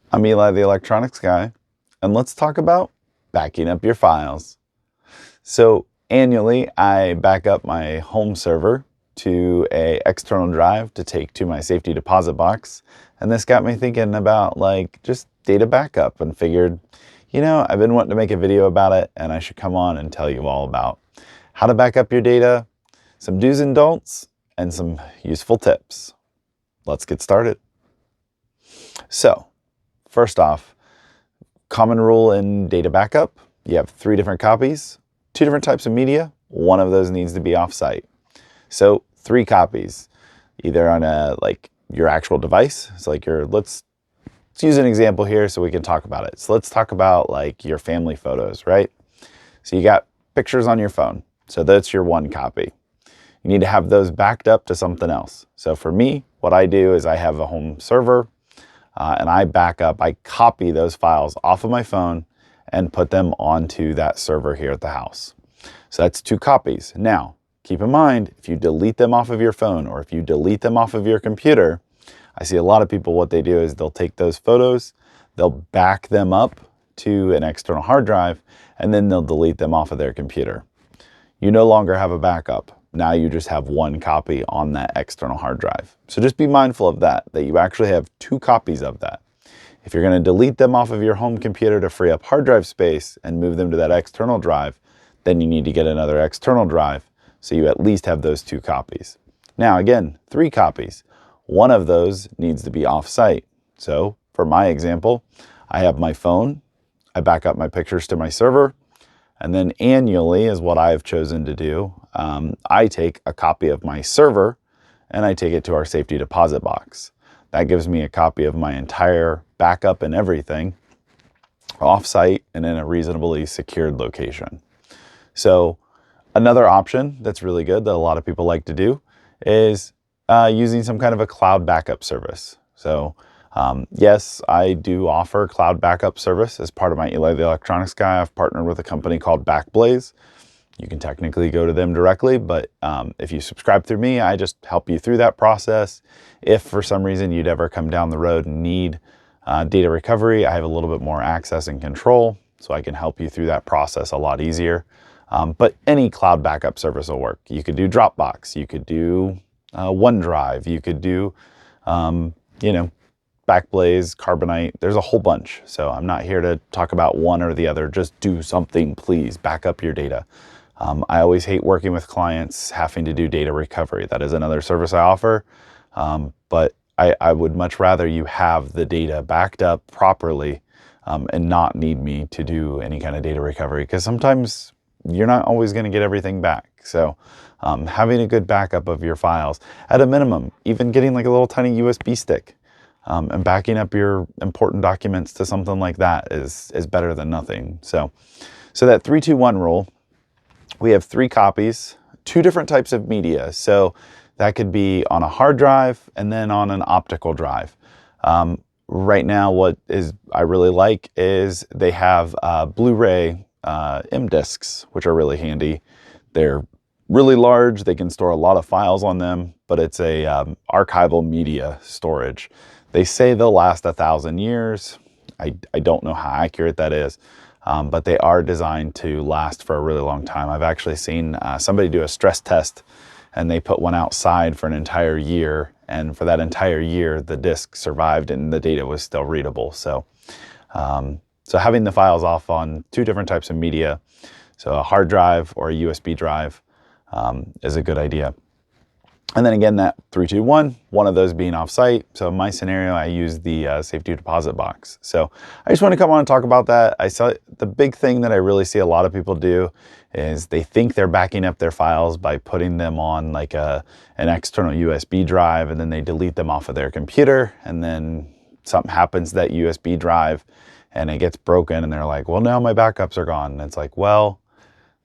I'm Eli, the electronics guy, and let's talk about backing up your files. So annually, I back up my home server to a external drive to take to my safety deposit box. And this got me thinking about just data backup and figured, I've been wanting to make a video about it and I should come on and tell you all about how to back up your data, some do's and don'ts, and some useful tips. Let's get started. So, first off, common rule in data backup, you have 3 different copies, 2 different types of media, one of those needs to be offsite. So 3 copies, either on your actual device. So let's use an example here so we can talk about it. So let's talk about your family photos, right? So you got pictures on your phone. So that's your 1 copy. You need to have those backed up to something else. So for me, what I do is I have a home server and I copy those files off of my phone and put them onto that server here at the house. So that's 2 copies. Now, keep in mind, if you delete them off of your phone or if you delete them off of your computer, I see a lot of people, what they do is they'll take those photos, they'll back them up to an external hard drive, and then they'll delete them off of their computer. You no longer have a backup. Now you just have 1 copy on that external hard drive. So just be mindful of that you actually have 2 copies of that. If you're going to delete them off of your home computer to free up hard drive space and move them to that external drive, then you need to get another external drive so you at least have those 2 copies. Now again, 3 copies. One of those needs to be off-site. So for my example, I have my phone, I back up my pictures to my server, and then annually is what I've chosen to do. I take a copy of my server and I take it to our safety deposit box. That gives me a copy of my entire backup and everything off-site and in a reasonably secured location. So another option that's really good that a lot of people like to do is using some kind of a cloud backup service. So yes, I do offer cloud backup service as part of my Eli the Electronics Guy. I've partnered with a company called Backblaze. You can technically go to them directly, but if you subscribe through me, I just help you through that process. If for some reason you'd ever come down the road and need data recovery, I have a little bit more access and control, so I can help you through that process a lot easier. But any cloud backup service will work. You could do Dropbox, you could do OneDrive, you could do, Backblaze, Carbonite, there's a whole bunch. So I'm not here to talk about one or the other. Just do something, please. Back up your data. I always hate working with clients having to do data recovery. That is another service I offer. But I would much rather you have the data backed up properly and not need me to do any kind of data recovery, because sometimes you're not always going to get everything back. So having a good backup of your files, at a minimum, even getting like a little tiny USB stick and backing up your important documents to something like that is better than nothing. So that 3-2-1 rule, we have 3 copies, 2 different types of media. So that could be on a hard drive and then on an optical drive. Right now, what I really like is they have Blu-ray M discs, which are really handy. They're really large. They can store a lot of files on them, but it's a archival media storage. They say they'll last 1,000 years. I don't know how accurate that is, but they are designed to last for a really long time. I've actually seen somebody do a stress test and they put one outside for an entire year. And for that entire year, the disk survived and the data was still readable. So having the files off on 2 different types of media, so a hard drive or a USB drive, is a good idea. And then again, that 3-2-1, one of those being off-site. So in my scenario, I use the safety deposit box. So I just want to come on and talk about that. I saw the big thing that I really see a lot of people do is they think they're backing up their files by putting them on like an external USB drive, and then they delete them off of their computer, and then something happens to that USB drive and it gets broken, and they're like, well, now my backups are gone. And it's like, well,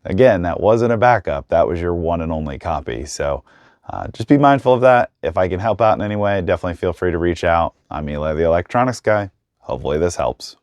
again, that wasn't a backup. That was your one and only copy. So just be mindful of that. If I can help out in any way, definitely feel free to reach out. I'm Eli, the Electronics Guy. Hopefully this helps.